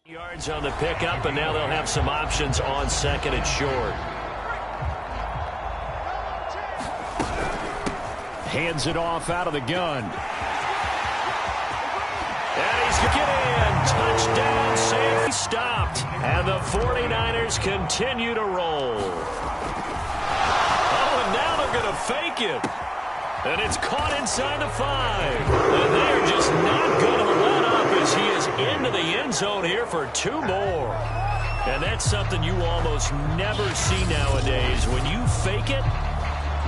Yards on the pickup, and now they'll have some options on second and short. Hands it off out of the gun. And he's going to get in. Touchdown, safety stopped. And the 49ers continue to roll. Oh, and now they're going to fake it. And it's caught inside the 5. And they're just not going to let up as he is into the end zone here for 2 more. And that's something you almost never see nowadays. When you fake it,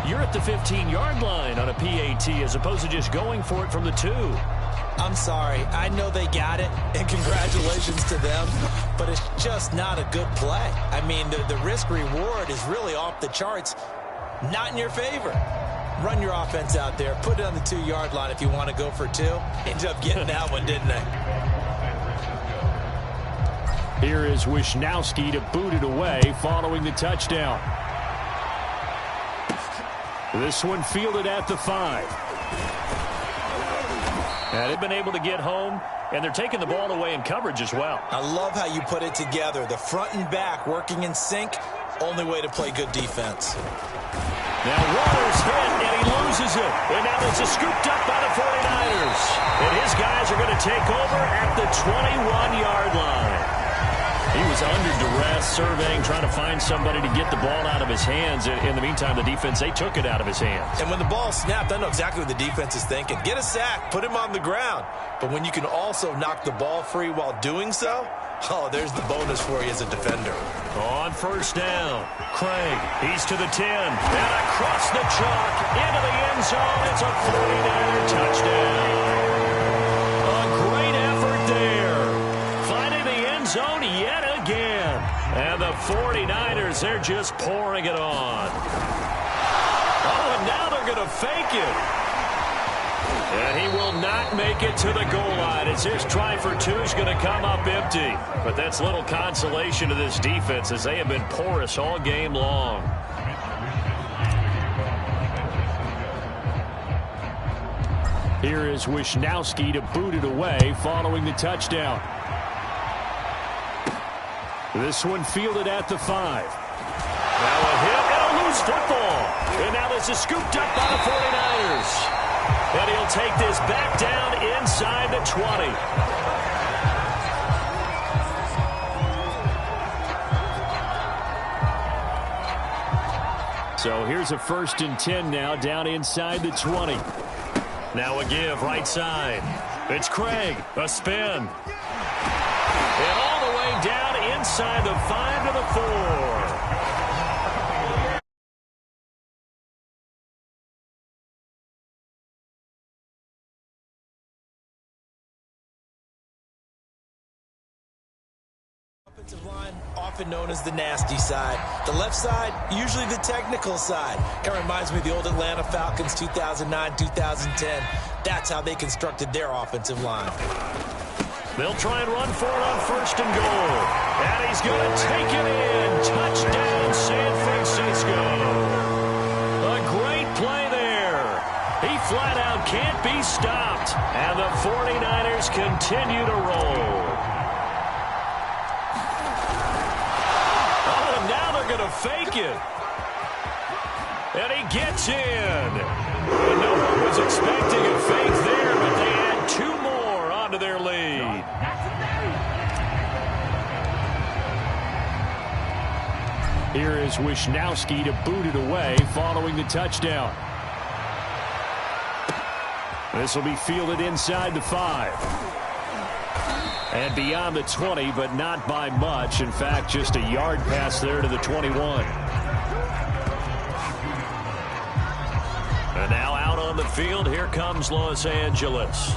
you're at the 15-yard line on a PAT as opposed to just going for it from the 2. I'm sorry. I know they got it, and congratulations to them, but it's just not a good play. I mean, the risk-reward is really off the charts, not in your favor. Run your offense out there. Put it on the 2-yard line if you want to go for 2. Ended up getting that one, didn't they? Here is Wishnowski to boot it away following the touchdown. This one fielded at the 5. And they've been able to get home, and they're taking the ball away in coverage as well. I love how you put it together. The front and back working in sync. Only way to play good defense. Now Waters hit, and he loses it. And now this is scooped up by the 49ers. And his guys are going to take over at the 21-yard line. He was under duress, surveying, trying to find somebody to get the ball out of his hands. In the meantime, the defense, they took it out of his hands. And when the ball snapped, I know exactly what the defense is thinking. Get a sack, put him on the ground. But when you can also knock the ball free while doing so, oh, there's the bonus for you as a defender. On first down, Craig, he's to the 10. And across the chalk, into the end zone. It's a 49er touchdown. A great effort there. Finding the end zone yet again. And the 49ers, they're just pouring it on. Oh, and now they're going to fake it. And he will not make it to the goal line. It's his try for 2 is going to come up empty. But that's little consolation to this defense as they have been porous all game long. Here is Wishnowski to boot it away following the touchdown. This one fielded at the 5. Now a hit and a loose football. And now this is scooped up by the 49ers. And he'll take this back down inside the 20. So here's a 1st and 10 now down inside the 20. Now a give right side. It's Craig. A spin. And all the way down inside the 5 to the 4. Offensive line, often known as the nasty side. The left side, usually the technical side. Kind of reminds me of the old Atlanta Falcons 2009, 2010. That's how they constructed their offensive line. They'll try and run for it on 1st and goal. And he's going to take it in. Touchdown, San Francisco. A great play there. He flat out can't be stopped. And the 49ers continue to roll. Going to fake it. And he gets in. And no one was expecting a fake there, but they add 2 more onto their lead. Here is Wishnowski to boot it away following the touchdown. This will be fielded inside the 5. And beyond the 20, but not by much. In fact, just a yard pass there to the 21. And now out on the field, here comes Los Angeles.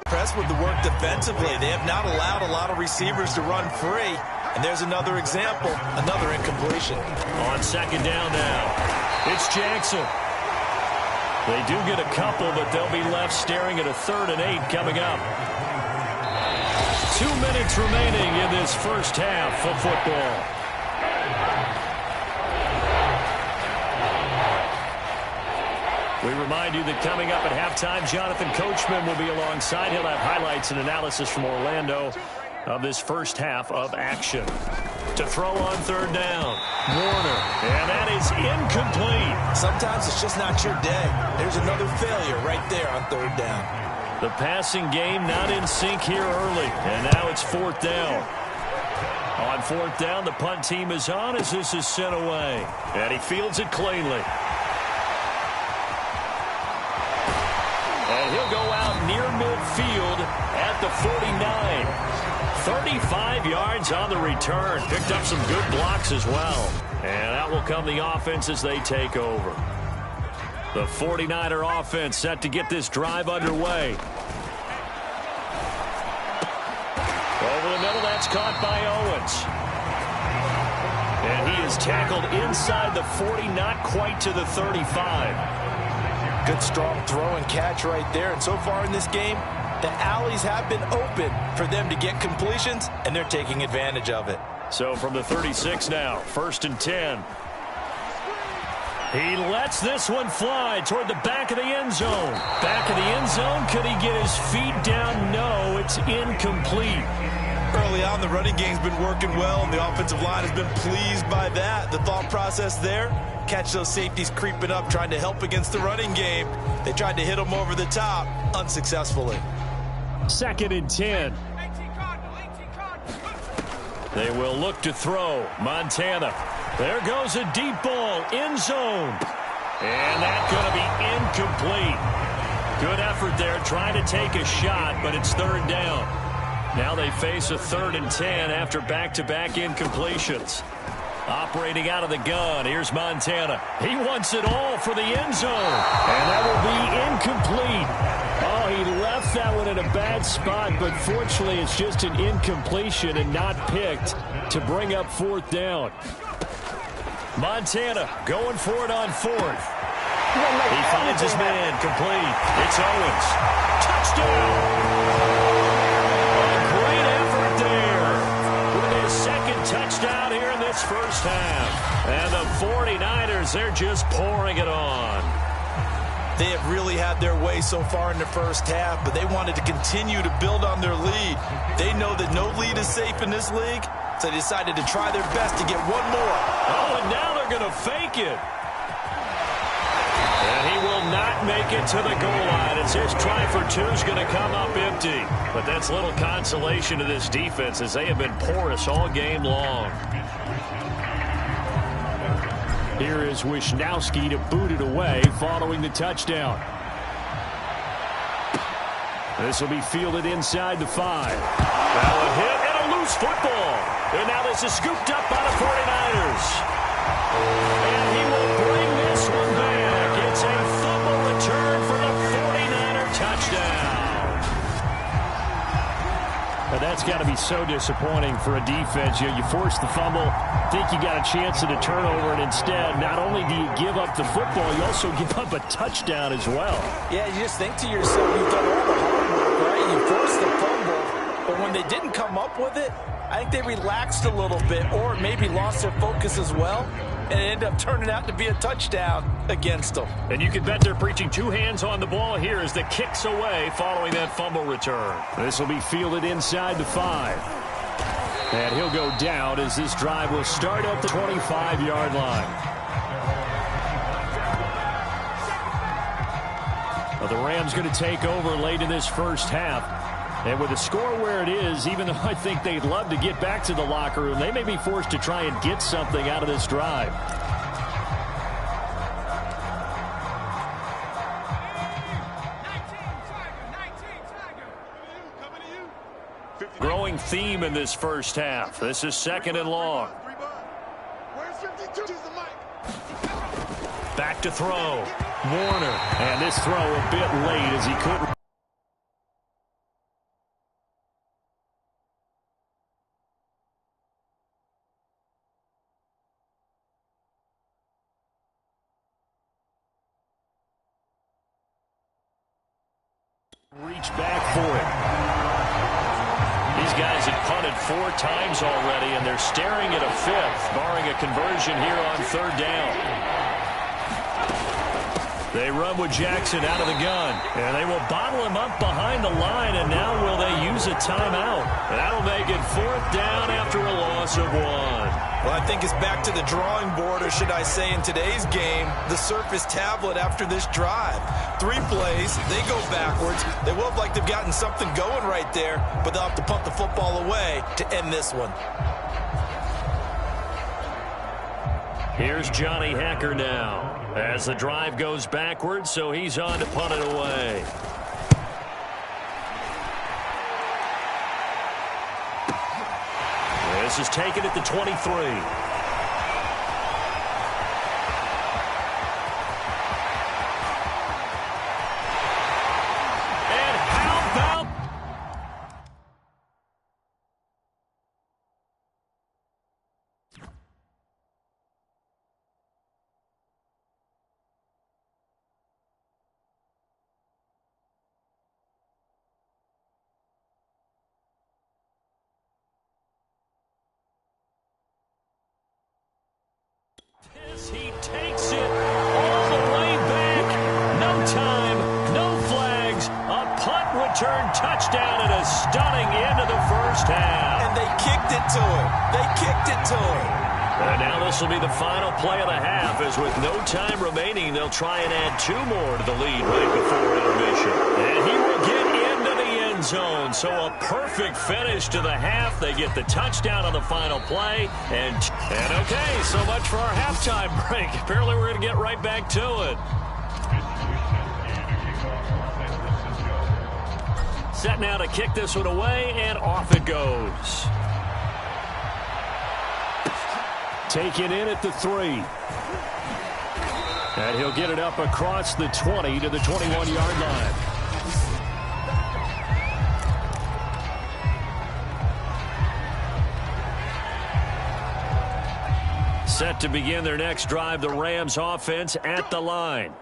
Impressed with the work defensively. They have not allowed a lot of receivers to run free. And there's another example, another incompletion. On 2nd down now, it's Jackson. They do get a couple, but they'll be left staring at a 3rd and 8 coming up. 2 minutes remaining in this first half of football. We remind you that coming up at halftime, Jonathan Coachman will be alongside. He'll have highlights and analysis from Orlando of this first half of action. To throw on third down, Warner, and that is incomplete. Sometimes it's just not your day. There's another failure right there on third down. The passing game not in sync here early, and now it's fourth down. On fourth down, the punt team is on as this is sent away, and he fields it cleanly. And he'll go out near midfield at the 49. 35 yards on the return. Picked up some good blocks as well. And out will come the offense as they take over. The 49er offense set to get this drive underway. Over the middle, that's caught by Owens. And he is tackled inside the 40, not quite to the 35. Good strong throw and catch right there. And so far in this game, the alleys have been open for them to get completions, and they're taking advantage of it. So from the 36 now, 1st and 10. He lets this one fly toward the back of the end zone. Back of the end zone, could he get his feet down? No, it's incomplete. Early on, the running game's been working well, and the offensive line has been pleased by that. The thought process there, catch those safeties creeping up, trying to help against the running game. They tried to hit them over the top, unsuccessfully. 2nd and 10. They will look to throw. Montana. There goes a deep ball. End zone. And that's going to be incomplete. Good effort there trying to take a shot, but it's third down. Now they face a 3rd and 10 after back-to-back incompletions. Operating out of the gun, here's Montana. He wants it all for the end zone. And that will be incomplete. Oh, he left that one in a bad spot, but fortunately it's just an incompletion and not picked to bring up 4th down. Montana going for it on 4th. He finds his man complete. It's Owens. Touchdown! Second touchdown here in this first half. And the 49ers, they're just pouring it on. They have really had their way so far in the first half, but they wanted to continue to build on their lead. They know that no lead is safe in this league, so they decided to try their best to get one more. Oh, and now they're going to fake it. And he will not make it to the goal line as his try for two is going to come up empty. But that's little consolation to this defense as they have been porous all game long. Here is Wisnowski to boot it away following the touchdown. This will be fielded inside the 5. Now a hit and a loose football. And now this is scooped up by the 49ers. And he will bring this one back. It's a fumble return for the 49er touchdown. But that's got to be so disappointing for a defense. You force the fumble, think you got a chance at a turnover, and instead, not only do you give up the football, you also give up a touchdown as well. Yeah, you just think to yourself, you've done all the hard work, right? You forced the fumble, but when they didn't come up with it, I think they relaxed a little bit or maybe lost their focus as well, and it ended up turning out to be a touchdown against them. And you can bet they're preaching two hands on the ball here as the kick's away following that fumble return. This will be fielded inside the 5. And he'll go down as this drive will start at the 25-yard line. Well, the Rams going to take over late in this first half. And with the score where it is, even though I think they'd love to get back to the locker room, they may be forced to try and get something out of this drive. Growing theme in this first half. This is 2nd and long. Back to throw. Warner. And this throw a bit late as he couldn't reach back for it. These guys have punted 4 times already, and they're staring at a 5th, barring a conversion here on 3rd down. They run with Jackson out of the gun. And they will bottle him up behind the line. And now will they use a timeout? That'll make it 4th down after a loss of 1. Well, I think it's back to the drawing board, or should I say in today's game, the Surface tablet after this drive. 3 plays, they go backwards. They will have liked to have gotten something going right there, but they'll have to punt the football away to end this one. Here's Johnny Hacker now as the drive goes backwards, so he's on to punt it away. This is taken at the 23. He takes it all the way back. No time, no flags. A punt return touchdown and a stunning end of the first half. And they kicked it to him. They kicked it to him. And now this will be the final play of the half, as with no time remaining, they'll try and add 2 more to the lead right before intermission. And he will get into the end zone. So a perfect finish to the half. They get the touchdown on the final play. And okay, so much for our halftime break. Apparently we're going to get right back to it. Set now to kick this one away, and off it goes. Taken in at the 3. And he'll get it up across the 20 to the 21-yard line. Set to begin their next drive, the Rams offense at the line.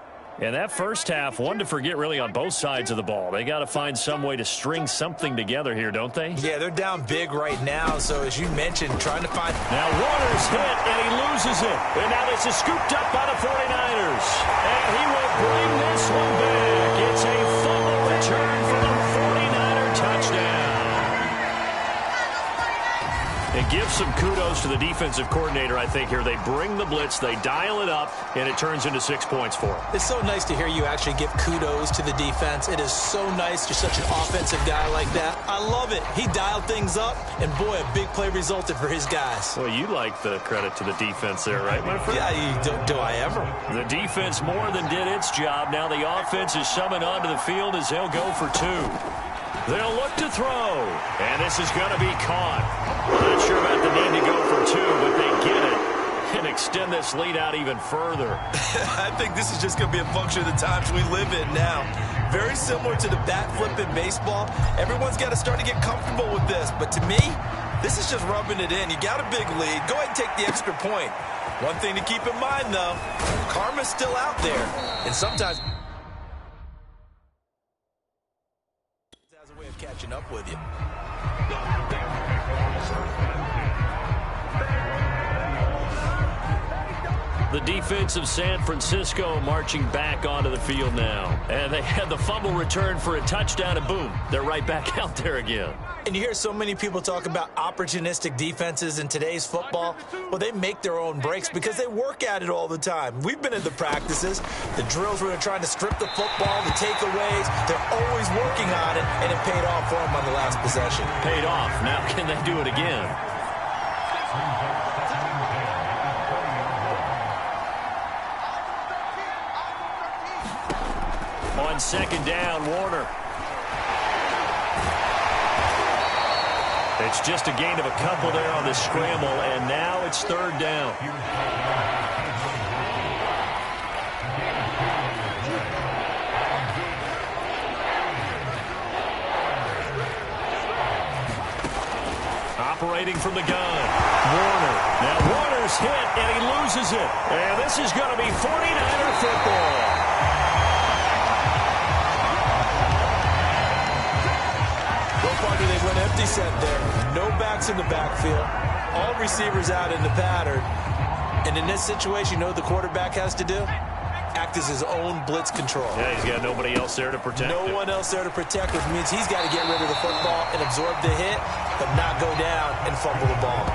And that first half, one to forget really on both sides of the ball. They got to find some way to string something together here, don't they? Yeah, they're down big right now. So as you mentioned, trying to find... Now Warner's hit, and he loses it. And now this is scooped up by the 49ers. And he will bring this one back. It's a fumble return for the 49er touchdown. It gives some kudos to the defensive coordinator, I think, here. They bring the blitz, they dial it up, and it turns into 6 points for them. It's so nice to hear you actually give kudos to the defense. It is so nice. You're such an offensive guy like that. I love it. He dialed things up, and boy, a big play resulted for his guys. Well, you like the credit to the defense there, right, my friend? Yeah, do I ever? The defense more than did its job. Now the offense is summoned onto the field as they'll go for 2. They'll look to throw, and this is going to be caught. Not sure about the need to go for 2, but they get it and extend this lead out even further. I think this is just going to be a function of the times we live in now. Very similar to the bat flip in baseball. Everyone's got to start to get comfortable with this, but to me, this is just rubbing it in. You got a big lead. Go ahead and take the extra point. One thing to keep in mind, though, karma's still out there, and sometimes has a way of catching up with you. The defense of San Francisco marching back onto the field now. And they had the fumble return for a touchdown, and boom, they're right back out there again. And you hear so many people talk about opportunistic defenses in today's football. Well, they make their own breaks because they work at it all the time. We've been in the practices, the drills where they're trying to strip the football, the takeaways. They're always working on it, and it paid off for them on the last possession. Paid off. Now can they do it again? On second down, Warner. It's just a gain of a couple there on the scramble, and now it's 3rd down. Operating from the gun, Warner. Now Warner's hit, and he loses it. And this is going to be 49er football. They went empty set there. No backs in the backfield. All receivers out in the pattern. And in this situation, you know what the quarterback has to do? act as his own blitz control. Yeah, he's got nobody else there to protect him. No one else there to protect, which means he's got to get rid of the football and absorb the hit, but not go down and fumble the ball.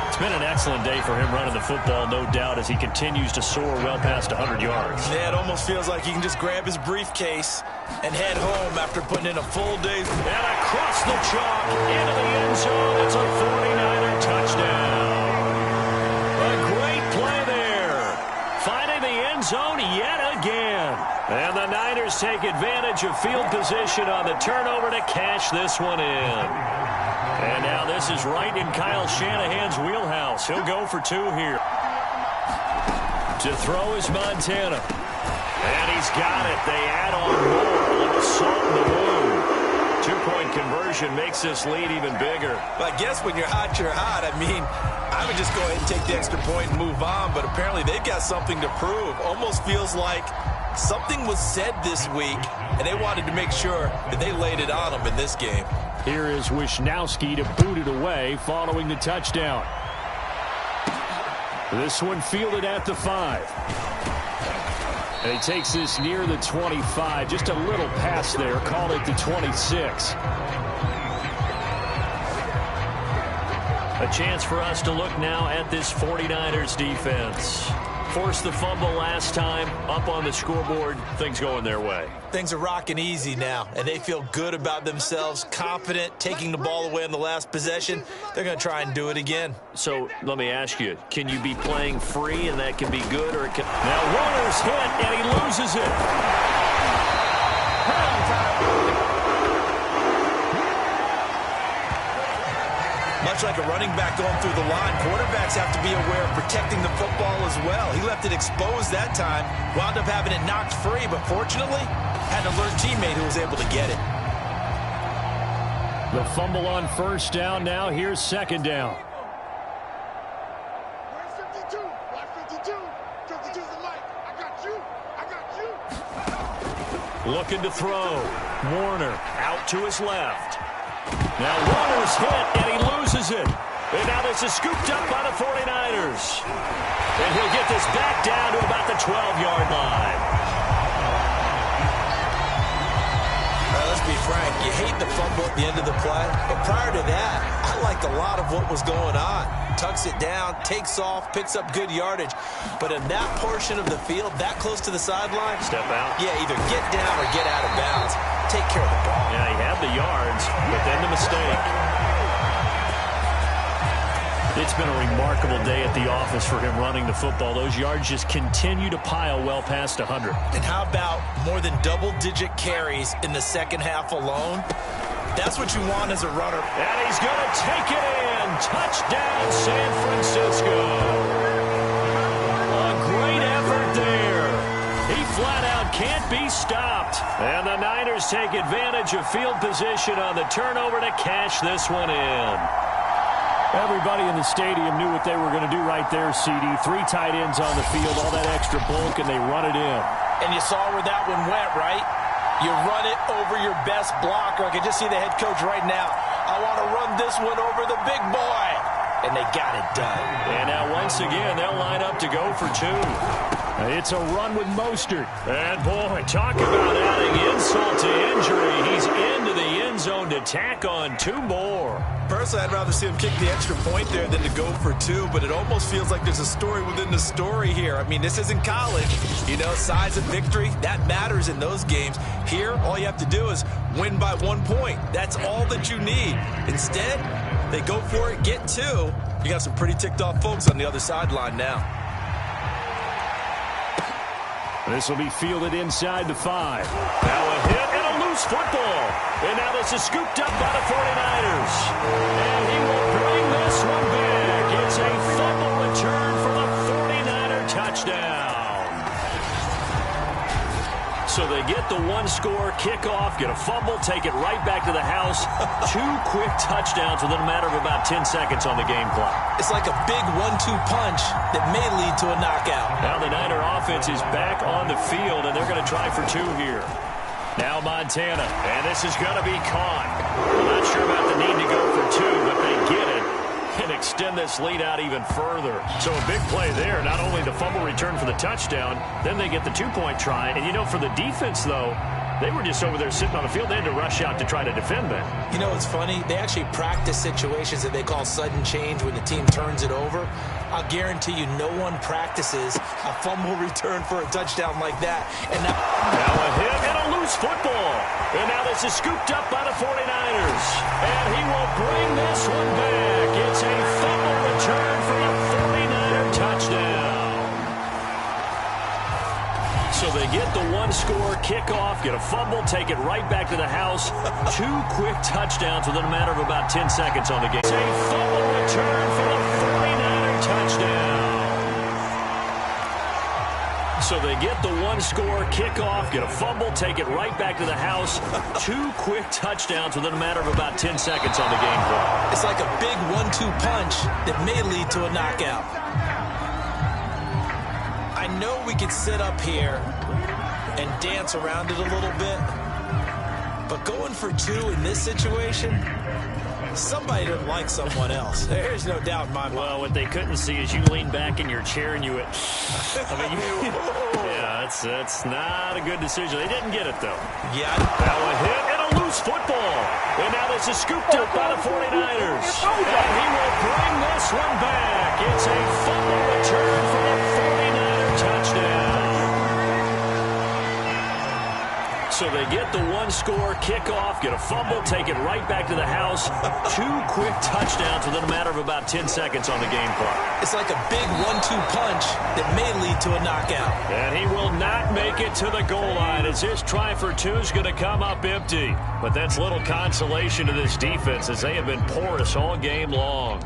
It's been an excellent day for him running the football, no doubt, as he continues to soar well past 100 yards. Yeah, it almost feels like he can just grab his briefcase and head home after putting in a full day's. And across the chalk into the end zone. It's a 49er touchdown. A great play there. Finding the end zone yet again. And the Niners take advantage of field position on the turnover to cash this one in. And now this is right in Kyle Shanahan's wheelhouse. He'll go for 2 here. To throw is Montana. And he's got it. They add on more. A little salt in the wound. 2-point conversion makes this lead even bigger. Well, I guess when you're hot, you're hot. I mean, I would just go ahead and take the extra point and move on. But apparently they've got something to prove. Almost feels like something was said this week, and they wanted to make sure that they laid it on them in this game. Here is Wisnowski to boot it away following the touchdown. This one fielded at the 5. And he takes this near the 25. Just a little pass there. Called it the 26. A chance for us to look now at this 49ers defense. Forced the fumble last time, up on the scoreboard, things going their way. Things are rocking easy now, and they feel good about themselves, confident, taking the ball away on the last possession. They're going to try and do it again. So let me ask you, can you be playing free and that can be good? Or it can... Now Warner's hit, and he loses it. Much like a running back going through the line, quarterbacks have to be aware of protecting the football as well. He left it exposed that time, wound up having it knocked free, but fortunately, had an alert teammate who was able to get it. The fumble on first down now. Here's second down. Looking to throw. Warner out to his left. Now Warner's hit, and he loses it. And now this is scooped up by the 49ers. And he'll get this back down to about the 12-yard line. Let's be frank, you hate the fumble at the end of the play, but prior to that, I liked a lot of what was going on. Tucks it down, takes off, picks up good yardage. But in that portion of the field, that close to the sideline, step out. Yeah, either get down or get out of bounds. Take care of the ball. Yeah, he had the yards, but then the mistake. It's been a remarkable day at the office for him running the football. Those yards just continue to pile well past 100. And how about more than double-digit carries in the second half alone? That's what you want as a runner. And he's going to take it in. Touchdown, San Francisco. A great effort there. He flat out can't be stopped. And the Niners take advantage of field position on the turnover to cash this one in. Everybody in the stadium knew what they were going to do right there, CD. 3 tight ends on the field, all that extra bulk, and they run it in. And you saw where that one went, right? You run it over your best blocker. I can just see the head coach right now. I want to run this one over the big boy. And they got it done. And now once again, they'll line up to go for 2. It's a run with Mostert. And boy, talk about adding insult to injury. He's into the end zone to tack on 2 more. Personally, I'd rather see him kick the extra point there than to go for 2, but it almost feels like there's a story within the story here. I mean, this isn't college. You know, size of victory, that matters in those games. Here, all you have to do is win by 1 point. That's all that you need. Instead, they go for it, get 2. You got some pretty ticked off folks on the other sideline now. This will be fielded inside the 5. Now a hit and a loose football. And now this is scooped up by the 49ers. And he will bring this one back. It's a fumble return for the 49er touchdown. So they get the 1-score kickoff, get a fumble, take it right back to the house. 2 quick touchdowns within a matter of about 10 seconds on the game clock. It's like a big 1-2 punch that may lead to a knockout. Now the Niner offense is back on the field, and they're going to try for 2 here. Now Montana, and this is going to be caught. I'm not sure about the need to go for 2, but they get it. and extend this lead out even further. So a big play there. Not only the fumble return for the touchdown, then they get the two-point try. And, you know, for the defense, though, they were just over there sitting on the field. They had to rush out to try to defend that. You know, it's funny. They actually practice situations that they call sudden change when the team turns it over. I'll guarantee you no one practices a fumble return for a touchdown like that. And now a hit and a loose football. And now this is scooped up by the 49ers. And he will bring this one back. It's a fumble return for a 49er touchdown. So they get the one-score kickoff, get a fumble, take it right back to the house. 2 quick touchdowns within a matter of about 10 seconds on the game. It's a fumble return for the 49er touchdown. So they get the one-score kickoff, get a fumble, take it right back to the house. 2 quick touchdowns within a matter of about 10 seconds on the game clock. It's like a big 1-2 punch that may lead to a knockout. I know we could sit up here and dance around it a little bit, but going for 2 in this situation, somebody didn't like someone else. There's no doubt in my mind. Well, what they couldn't see is you lean back in your chair and you went, yeah, that's not a good decision. They didn't get it, though. Yeah. Now a hit and a loose football. And now this is scooped up by the 49ers. And he will bring this one back. It's a fumble return for the 49er touchdown. So they get the one-score kickoff, get a fumble, take it right back to the house. 2 quick touchdowns within a matter of about 10 seconds on the game clock. It's like a big 1-2 punch that may lead to a knockout. And he will not make it to the goal line as his try for 2 is going to come up empty. But that's little consolation to this defense as they have been porous all game long.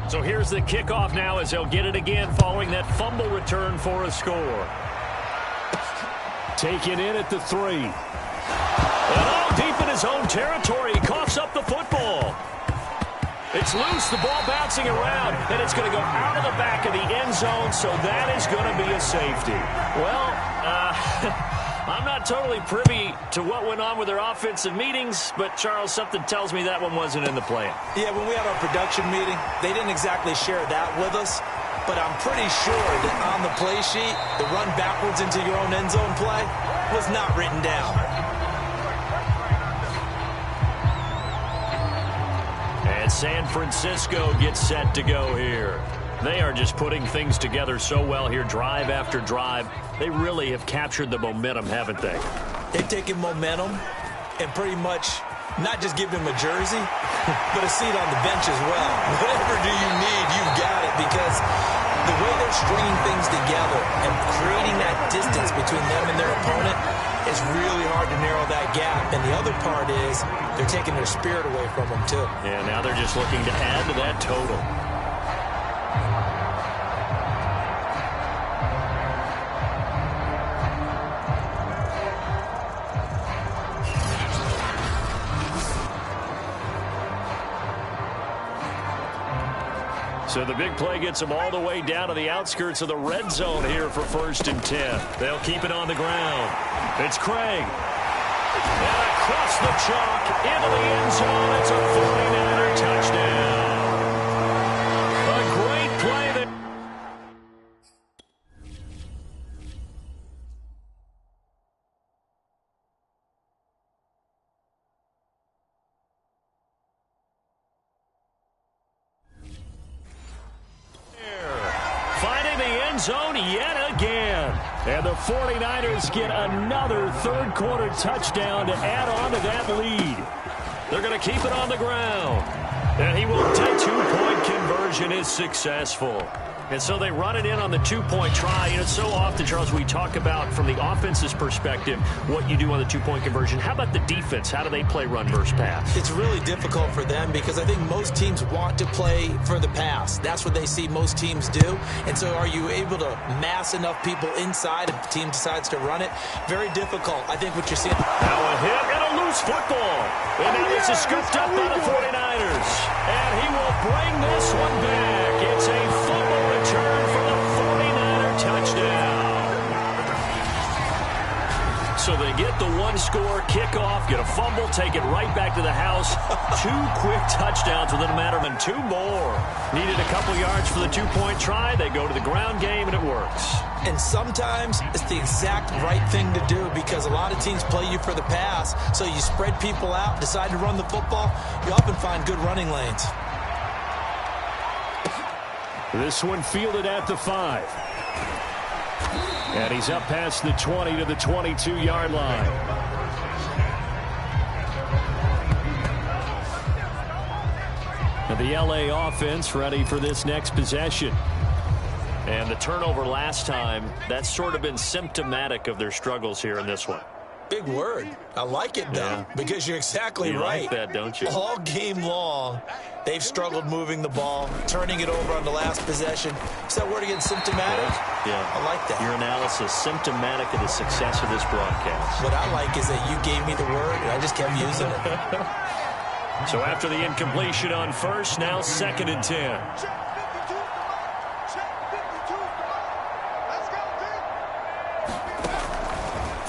So here's the kickoff now as they'll get it again following that fumble return for a score. Taken in at the 3. And all deep in his own territory, he coughs up the football. It's loose, the ball bouncing around, and it's going to go out of the back of the end zone, so that is going to be a safety. Well, I'm not totally privy to what went on with their offensive meetings, but, Charles, something tells me that one wasn't in the plan. Yeah, when we had our production meeting, they didn't exactly share that with us. But I'm pretty sure that on the play sheet, the run backwards into your own end zone play was not written down. And San Francisco gets set to go here. They are just putting things together so well here, drive after drive. They really have captured the momentum, haven't they? They've taken momentum and pretty much not just given him a jersey, but a seat on the bench as well. Whatever do you need, you've got it, because the way they're stringing things together and creating that distance between them and their opponent is really hard to narrow that gap. And the other part is they're taking their spirit away from them, too. Yeah, now they're just looking to add to that total. So the big play gets them all the way down to the outskirts of the red zone here for 1st and 10. They'll keep it on the ground. It's Craig. And across the chalk into the end zone. It's a 49er touchdown. A great play there. Finding the end zone yet again. And the 49ers get another third-quarter touchdown to add on to that lead. They're going to keep it on the ground. And he will take 2-point conversion is successful. And so they run it in on the 2-point try. You know, so often, Charles, we talk about from the offense's perspective what you do on the 2-point conversion. How about the defense? How do they play run versus pass? It's really difficult for them because I think most teams want to play for the pass. That's what they see most teams do. And so are you able to mass enough people inside if the team decides to run it? Very difficult. I think what you're seeing. Now a hit and a loose football. And now this is scooped up by the 49ers. And he will bring this one back. It's a fumble return for the 49er touchdown. So they get the one score, kickoff, get a fumble, take it right back to the house. 2 quick touchdowns within a matter of 2 more. Needed a couple yards for the 2-point try. They go to the ground game, and it works. And sometimes it's the exact right thing to do because a lot of teams play you for the pass. So you spread people out, decide to run the football. You often find good running lanes. This one fielded at the 5. And he's up past the 20 to the 22-yard line. And the LA offense ready for this next possession. And the turnover last time, that's sort of been symptomatic of their struggles here in this one. Big word. I like it, though, because you're exactly right. You like that, don't you? All game long, they've struggled moving the ball, turning it over on the last possession. Is that word again, symptomatic? Yeah. I like that. Your analysis, symptomatic of the success of this broadcast. What I like is that you gave me the word, and I just kept using it. So after the incompletion on first, now 2nd and 10.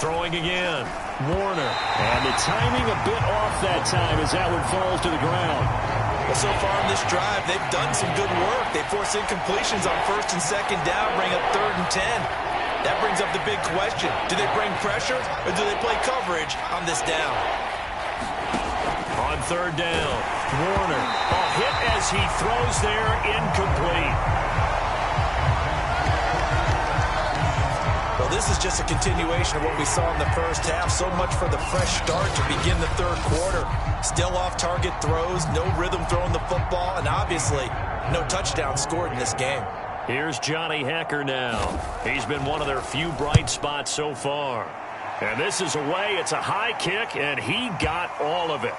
Throwing again. Warner. And the timing a bit off that time as that one falls to the ground. Well, so far in this drive, they've done some good work. They force incompletions on 1st and 2nd down, bring up 3rd and 10. That brings up the big question. Do they bring pressure or do they play coverage on this down? On 3rd down, Warner. A hit as he throws there, incomplete. Well, this is just a continuation of what we saw in the first half. So much for the fresh start to begin the 3rd quarter. Still off-target throws, no rhythm throwing the football, and obviously no touchdown scored in this game. Here's Johnny Hacker now. He's been one of their few bright spots so far. And this is away. It's a high kick, and he got all of it.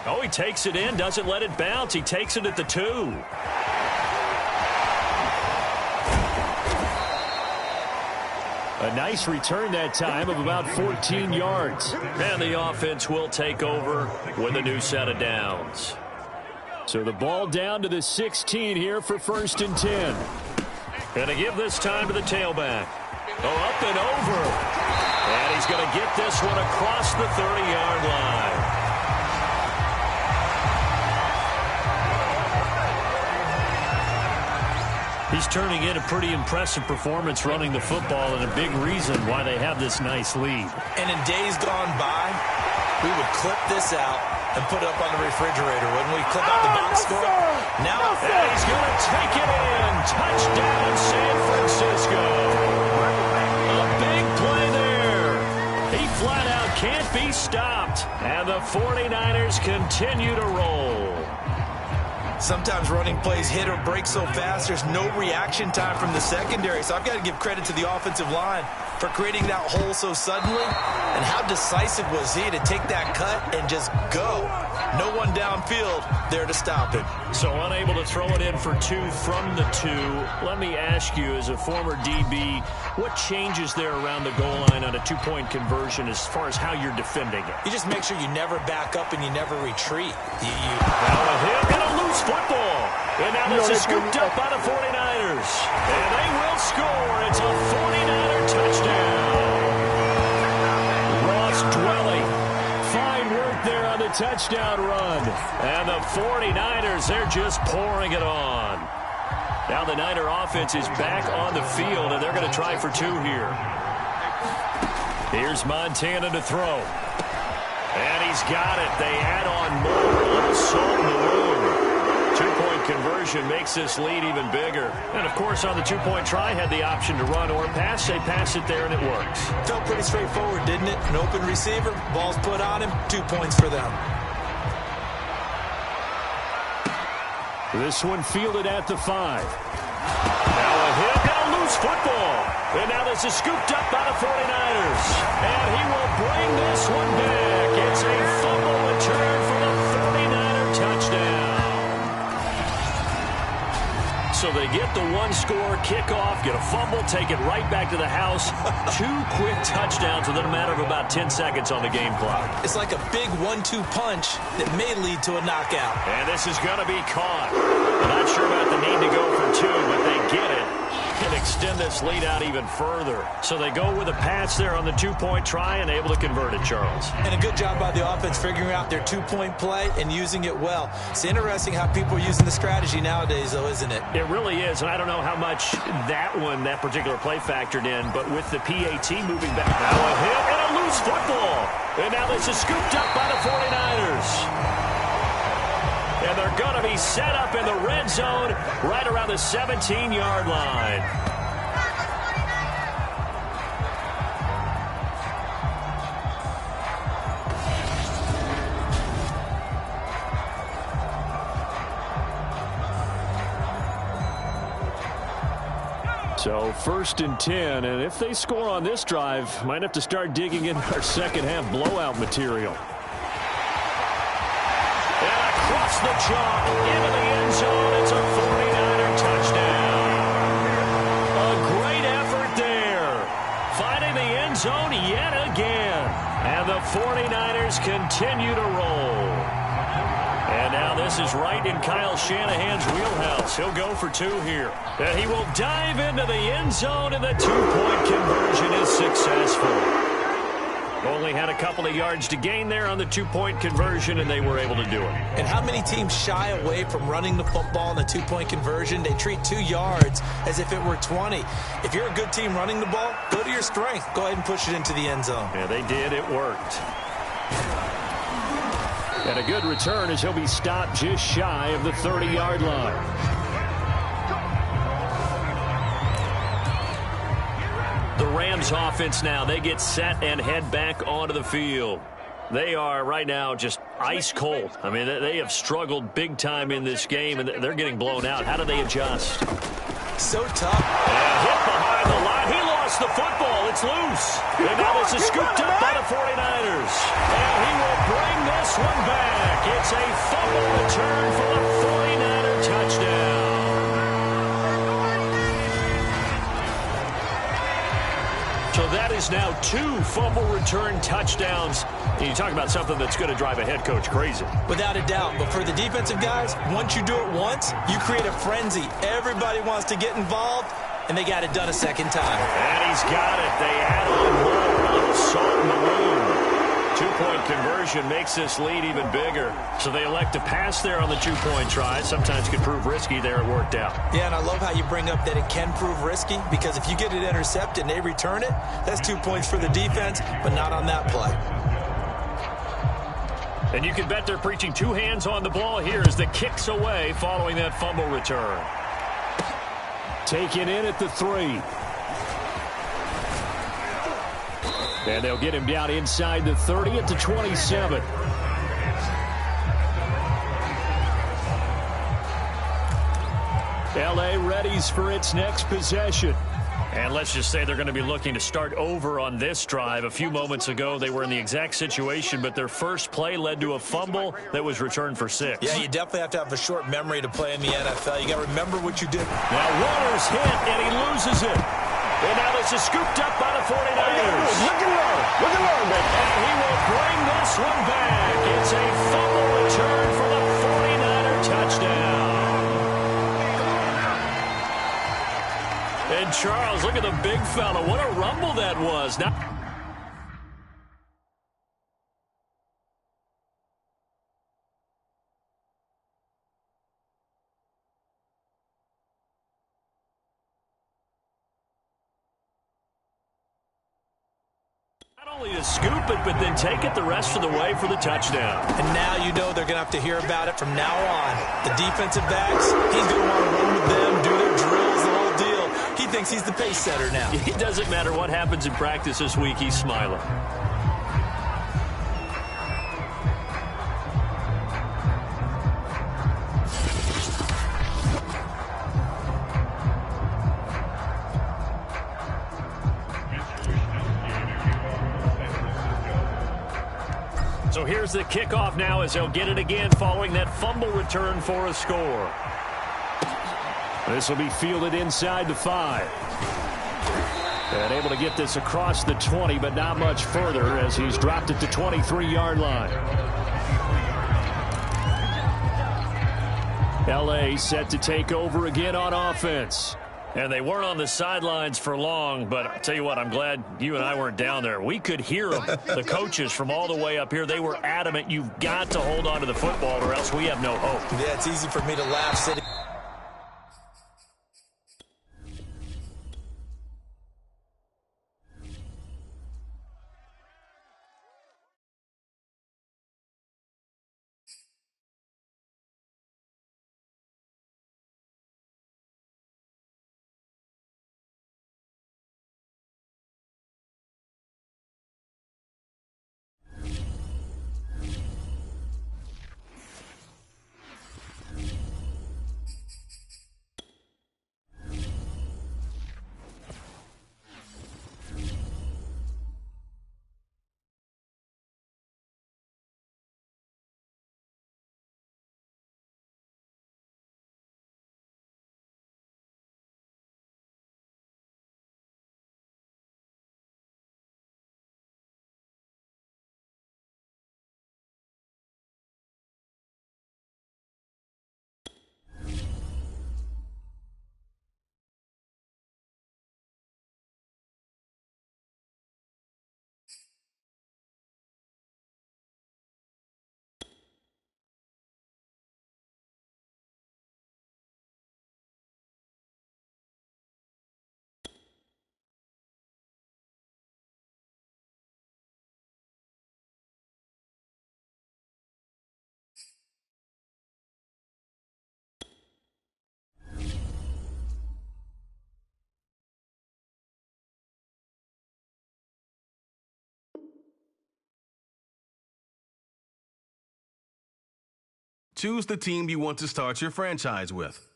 Oh, he takes it in, doesn't let it bounce. He takes it at the 2. A nice return that time of about 14 yards. And the offense will take over with a new set of downs. So the ball down to the 16 here for 1st and 10. And to give this time to the tailback. Oh, up and over. And he's going to get this one across the 30-yard line. He's turning in a pretty impressive performance running the football and a big reason why they have this nice lead. And in days gone by, we would clip this out and put it up on the refrigerator. When we clip out the box score, now he's going to take it in. Touchdown, San Francisco. A big play there. He flat out can't be stopped. And the 49ers continue to roll. Sometimes running plays hit or break so fast, there's no reaction time from the secondary. So I've got to give credit to the offensive line for creating that hole so suddenly. And how decisive was he to take that cut and just go? No one downfield there to stop it. So unable to throw it in for 2 from the 2. Let me ask you, as a former DB, what changes there around the goal line on a 2-point conversion as far as how you're defending it? You just make sure you never back up and you never retreat. Now a hit and a loose football. And now this is scooped up by the 49ers. And they will score. It's a 49er touchdown. Ross Dwelly. Fine work there on the touchdown run. And the 49ers, they're just pouring it on. Now the Niner offense is back on the field, and they're going to try for 2 here. Here's Montana to throw. And he's got it. They add on more. A little salt in the wound. 2-point conversion makes this lead even bigger. And, of course, on the 2-point try, had the option to run or pass. They pass it there, and it works. Felt pretty straightforward, didn't it? An open receiver, ball's put on him, 2 points for them. This one fielded at the 5. Now a hit and a loose football. And now this is scooped up by the 49ers. And he will bring this one back. It's a fumble return for the 49er touchdown. So they get the 1-score kickoff, get a fumble, take it right back to the house. 2 quick touchdowns within a matter of about 10 seconds on the game clock. It's like a big 1-2 punch that may lead to a knockout. And this is going to be caught. I'm not sure about the need to go for 2, but they get it. and extend this lead out even further. So they go with a pass there on the two-point try and able to convert it, Charles. And a good job by the offense figuring out their two-point play and using it well. It's interesting how people are using the strategy nowadays, though, isn't it? It really is, and I don't know how much that particular play factored in, but with the PAT moving back. Now a hit and a loose football. And now this is scooped up by the 49ers. And they're going to be set up in the red zone right around the 17-yard line. So 1st and 10, and if they score on this drive, might have to start digging in our second half blowout material. Across the chalk, into the end zone. It's a 49er touchdown. A great effort there. Finding the end zone yet again. And the 49ers continue to roll. And now this is right in Kyle Shanahan's wheelhouse. He'll go for 2 here. And he will dive into the end zone, and the two-point conversion is successful. Only had a couple of yards to gain there on the two-point conversion, and they were able to do it. And how many teams shy away from running the football in the two-point conversion? They treat 2 yards as if it were 20. If you're a good team running the ball, go to your strength. Go ahead and push it into the end zone. Yeah, they did. It worked. And a good return as he'll be stopped just shy of the 30-yard line. The Rams offense now, they get set and head back onto the field. They are right now just ice cold. I mean, they have struggled big time in this game, and they're getting blown out. How do they adjust? So tough. And hit behind the line. He lost the football. It's loose. And now this is scooped up by the 49ers. And he will bring this one back. It's a fumble return for the 49er touchdown. So that is now 2 fumble return touchdowns. And you talk about something that's going to drive a head coach crazy. Without a doubt. But for the defensive guys, once you do it once, you create a frenzy. Everybody wants to get involved, and they got it done a second time. And he's got it. They add on more. A little salt in the wound. Two-point conversion makes this lead even bigger. So they elect to pass there on the two-point try. Sometimes could prove risky there. It worked out. Yeah, and I love how you bring up that it can prove risky, because if you get it intercepted and they return it, that's 2 points for the defense, but not on that play. And you can bet they're preaching 2 hands on the ball here as the kick's away following that fumble return. Taken in at the 3. And they'll get him down inside the 30 at the 27. L.A. readies for its next possession. And let's just say they're going to be looking to start over on this drive. A few moments ago, they were in the exact situation, but their first play led to a fumble that was returned for 6. Yeah, you definitely have to have a short memory to play in the NFL. You got to remember what you did. Now Warner's hit, and he loses it. And now this is scooped up by the 49ers. Looking low, baby. And he will bring this one back. It's a fumble return for the 49er touchdown. And Charles, look at the big fella. What a rumble that was. Now not only to scoop it, but then take it the rest of the way for the touchdown. And now you know they're going to have to hear about it from now on. The defensive backs, he's going to want to run with them, do their drills, the whole deal. He thinks he's the pace setter now. It doesn't matter what happens in practice this week, he's smiling. So here's the kickoff now as they'll get it again following that fumble return for a score. This will be fielded inside the 5. And able to get this across the 20, but not much further as he's dropped it to 23-yard line. L.A. set to take over again on offense. And they weren't on the sidelines for long, but I'll tell you what, I'm glad you and I weren't down there. We could hear them, the coaches from all the way up here. They were adamant, you've got to hold on to the football or else we have no hope. Yeah, it's easy for me to laugh sitting. Choose the team you want to start your franchise with.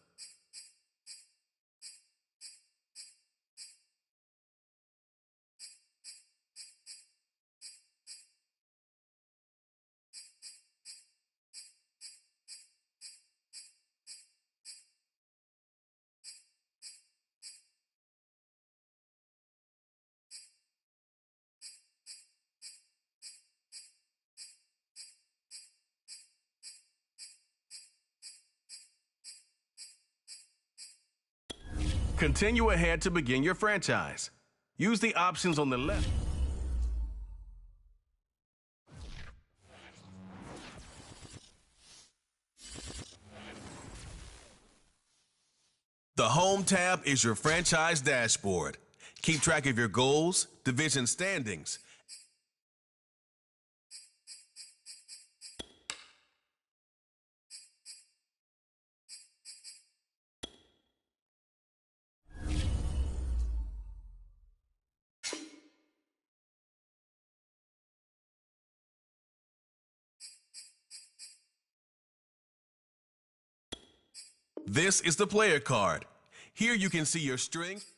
Continue ahead to begin your franchise. Use the options on the left. The Home tab is your franchise dashboard. Keep track of your goals, division standings, This is the player card. Here you can see your strength,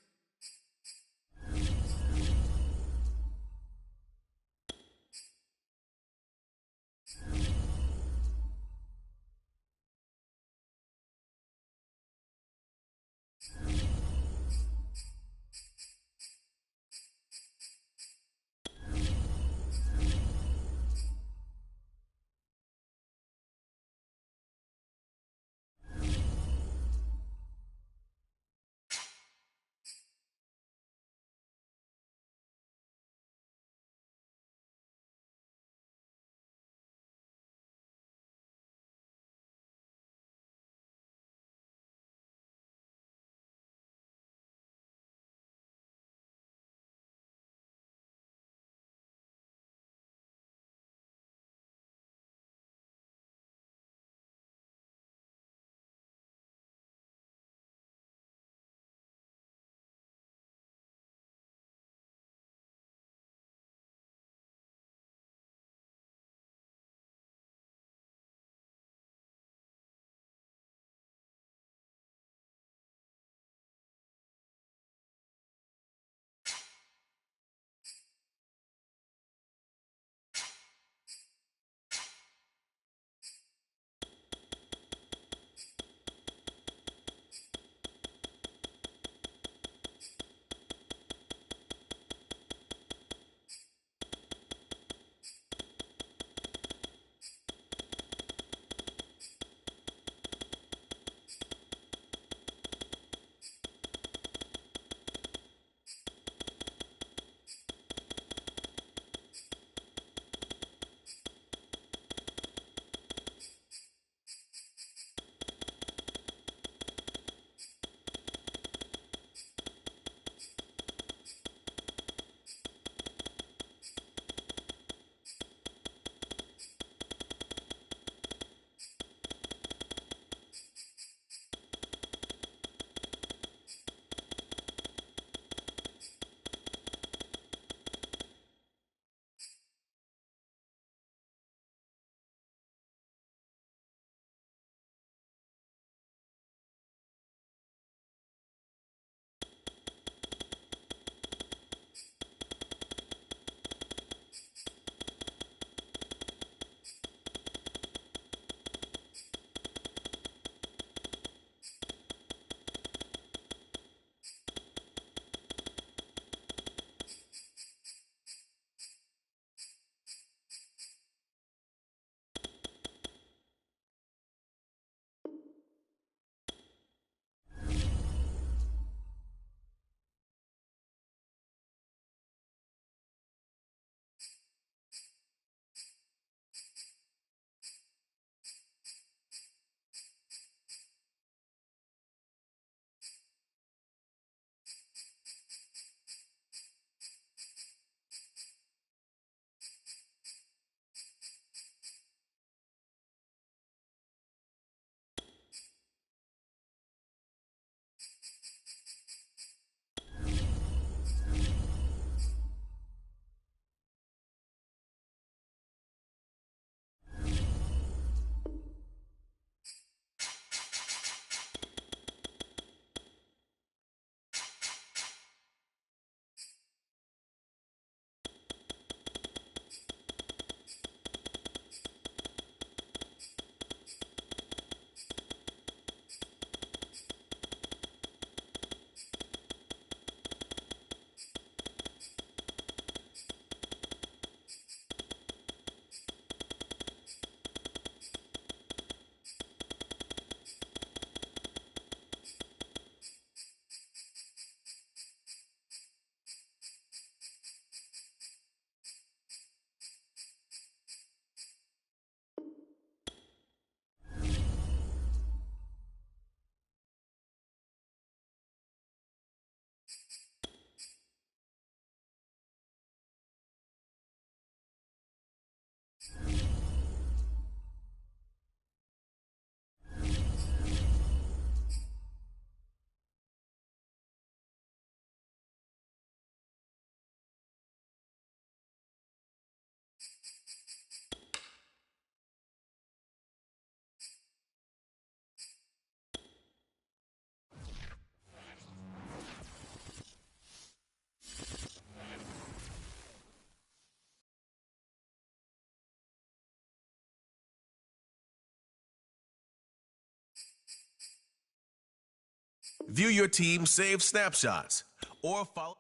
View your team's saved snapshots or follow.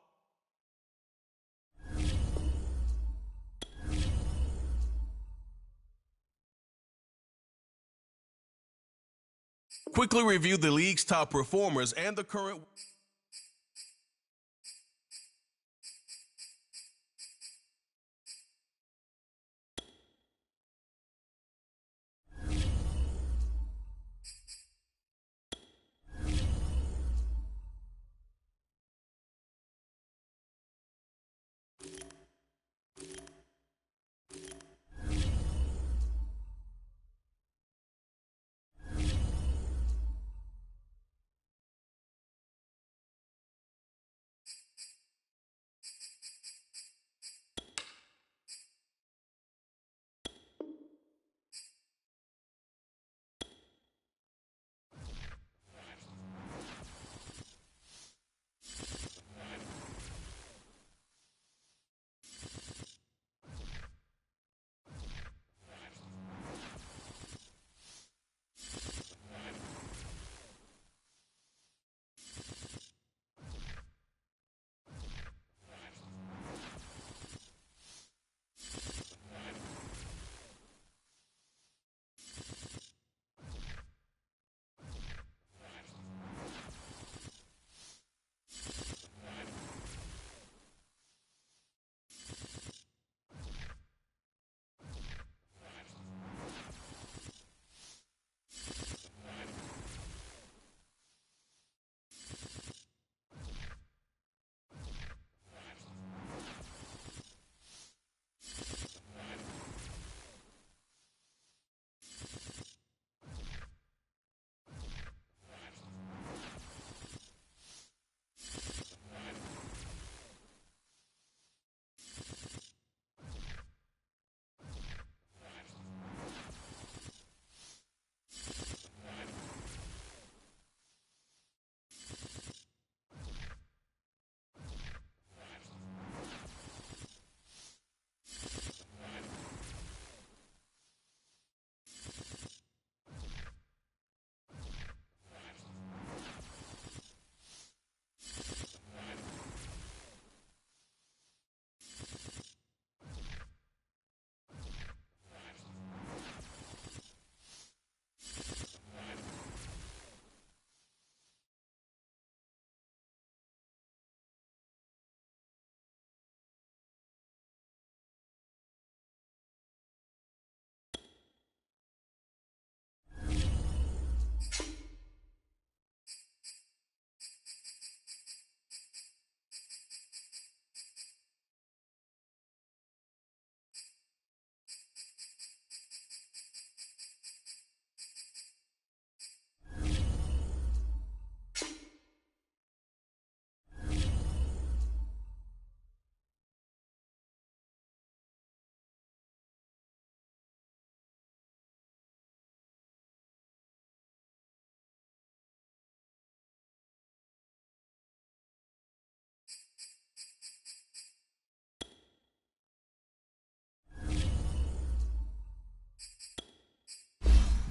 Quickly review the league's top performers and the current.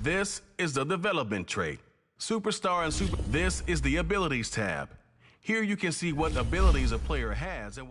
This is the development trait. Superstar and super. This is the abilities tab. Here you can see what abilities a player has and.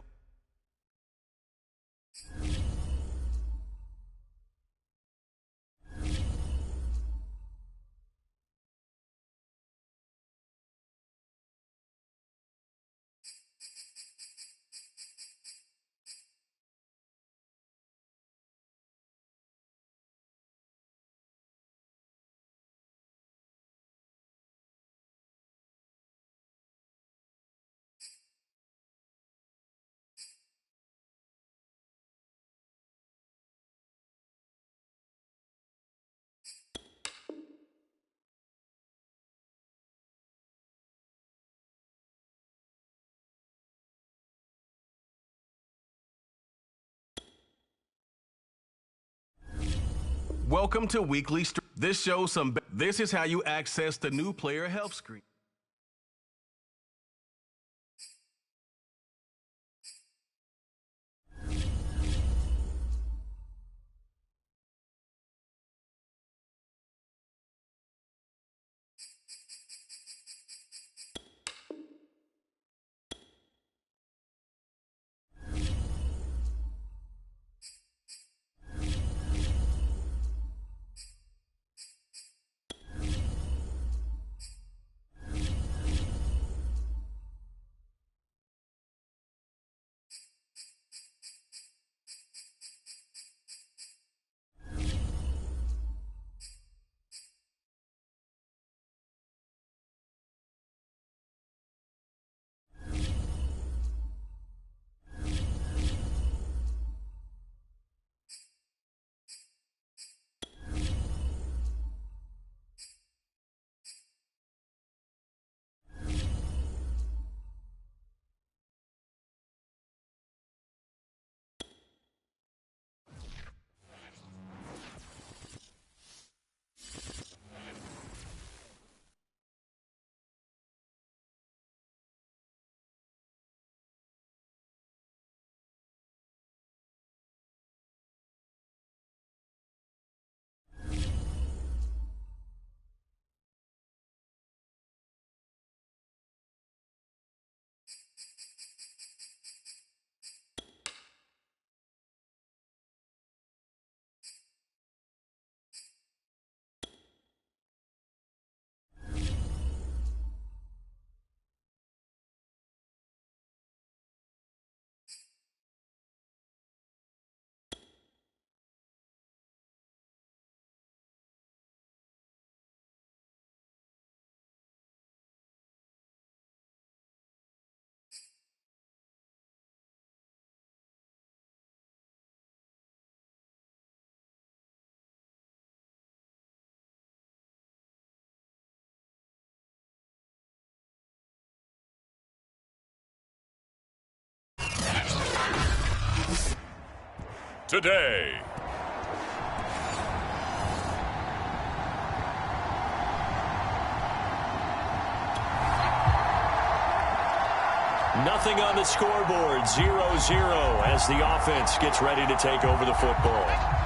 Welcome to Weekly. This shows some. This is how you access the new player help screen. today. Nothing on the scoreboard, 0-0 as the offense gets ready to take over the football.